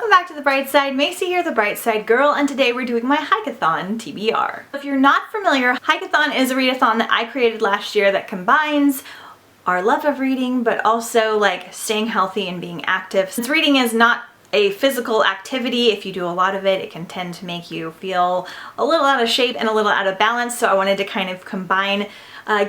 Welcome back to The Bright Side. Macy here, the Bright Side Girl, and today we're doing my Hikeathon TBR. If you're not familiar, Hikeathon is a readathon that I created last year that combines our love of reading but also like staying healthy and being active. Since reading is not a physical activity, if you do a lot of it, it can tend to make you feel a little out of shape and a little out of balance, so I wanted to kind of combine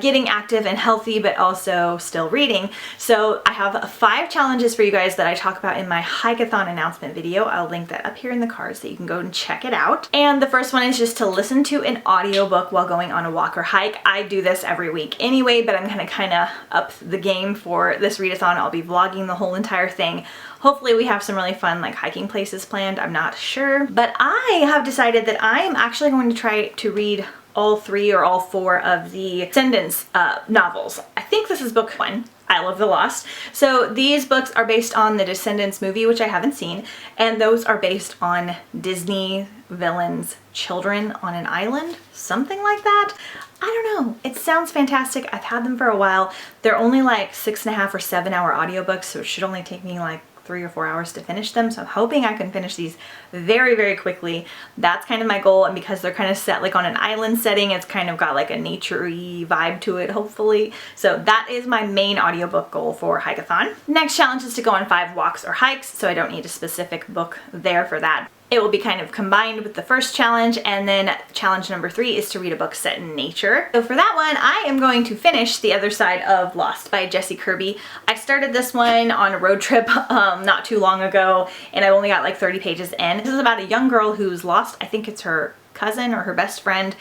getting active and healthy but also still reading. So I have 5 challenges for you guys that I talk about in my Hikeathon announcement video. I'll link that up here in the cards so you can go and check it out. And the first one is just to listen to an audiobook while going on a walk or hike. I do this every week anyway, but I'm gonna kind of up the game for this readathon. I'll be vlogging the whole entire thing. Hopefully we have some really fun like hiking places planned, I'm not sure. But I have decided that I am actually going to try to read all 3 or all 4 of the Descendants novels. I think this is book 1, Isle of the Lost. So these books are based on the Descendants movie, which I haven't seen, and those are based on Disney villains' children on an island, something like that. I don't know. It sounds fantastic. I've had them for a while. They're only like 6.5 or 7 hour audiobooks, so it should only take me like 3 or 4 hours to finish them, so I'm hoping I can finish these very, very quickly. That's kind of my goal, and because they're kind of set like on an island setting, it's kind of got like a nature-y vibe to it, hopefully. So that is my main audiobook goal for Hikeathon. Next challenge is to go on 5 walks or hikes, so I don't need a specific book there for that. It will be kind of combined with the first challenge, and then challenge number 3 is to read a book set in nature. So for that one, I am going to finish The Other Side of Lost by Jessie Kirby. I started this one on a road trip not too long ago, and I only got like 30 pages in. This is about a young girl who's lost. I think it's her cousin or her best friend,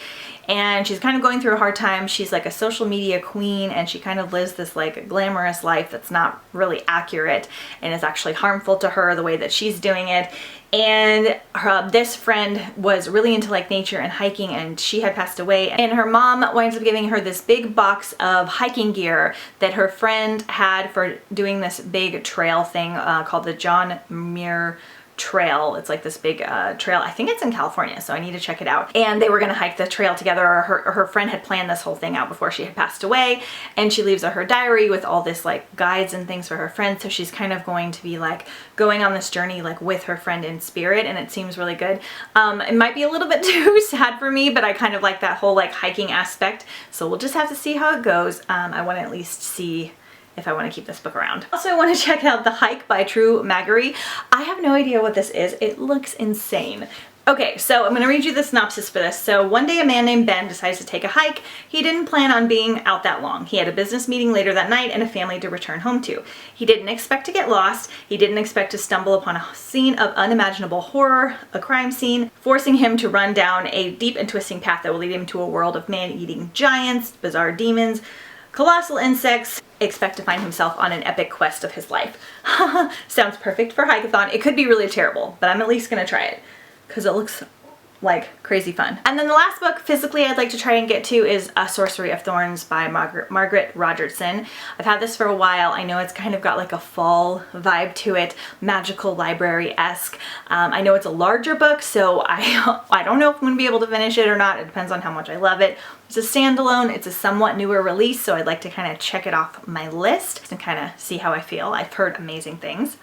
and she's kind of going through a hard time. She's like a social media queen, and she kind of lives this like glamorous life that's not really accurate and is actually harmful to her the way that she's doing it. And this friend was really into like nature and hiking, and she had passed away, and her mom winds up giving her this big box of hiking gear that her friend had for doing this big trail thing called the John Muir Trail. It's like this big trail. I think it's in California, so I need to check it out. And they were gonna hike the trail together, or her friend had planned this whole thing out before she had passed away, and she leaves her diary with all this like guides and things for her friend, so she's kind of going to be like going on this journey like with her friend in spirit, and it seems really good. It might be a little bit too sad for me, but I kind of like that whole like hiking aspect, so we'll just have to see how it goes. I want to at least see if I want to keep this book around. Also, I want to check out The Hike by True Maggery. I have no idea what this is. It looks insane. Okay, so I'm going to read you the synopsis for this. So one day a man named Ben decides to take a hike. He didn't plan on being out that long. He had a business meeting later that night and a family to return home to. He didn't expect to get lost. He didn't expect to stumble upon a scene of unimaginable horror, a crime scene, forcing him to run down a deep and twisting path that will lead him to a world of man-eating giants, bizarre demons, colossal insects. Expect to find himself on an epic quest of his life. Sounds perfect for Hikeathon. It could be really terrible, but I'm at least gonna try it because it looks like crazy fun. And then the last book physically I'd like to try and get to is Sorcery of Thorns by Margaret Rogerson. I've had this for a while. I know it's kind of got like a fall vibe to it, magical library-esque. I know it's a larger book, so I don't know if I'm going to be able to finish it or not. It depends on how much I love it. It's a standalone. It's a somewhat newer release, so I'd like to kind of check it off my list and kind of see how I feel. I've heard amazing things.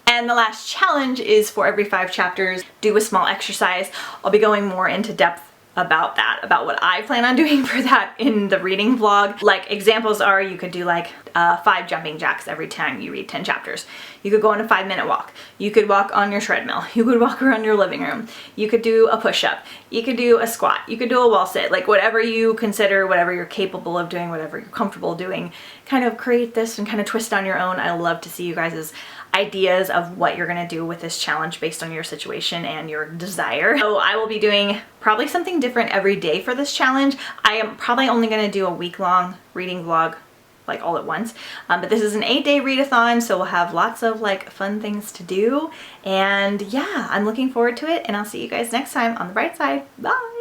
And the last challenge is for every 5 chapters, do a small exercise. I'll be going more into depth about that, about what I plan on doing for that in the reading vlog. Like examples are, you could do like 5 jumping jacks every time you read 10 chapters. You could go on a 5-minute walk. You could walk on your treadmill. You could walk around your living room. You could do a push-up. You could do a squat. You could do a wall sit. Like whatever you consider, whatever you're capable of doing, whatever you're comfortable doing, kind of create this and kind of twist on your own. I love to see you guys' ideas of what you're gonna do with this challenge based on your situation and your desire. So I will be doing probably something different every day for this challenge. I am probably only gonna do a week-long reading vlog like all at once, but this is an 8-day readathon, so we'll have lots of like fun things to do, and yeah, I'm looking forward to it, and I'll see you guys next time on The Bright Side. Bye!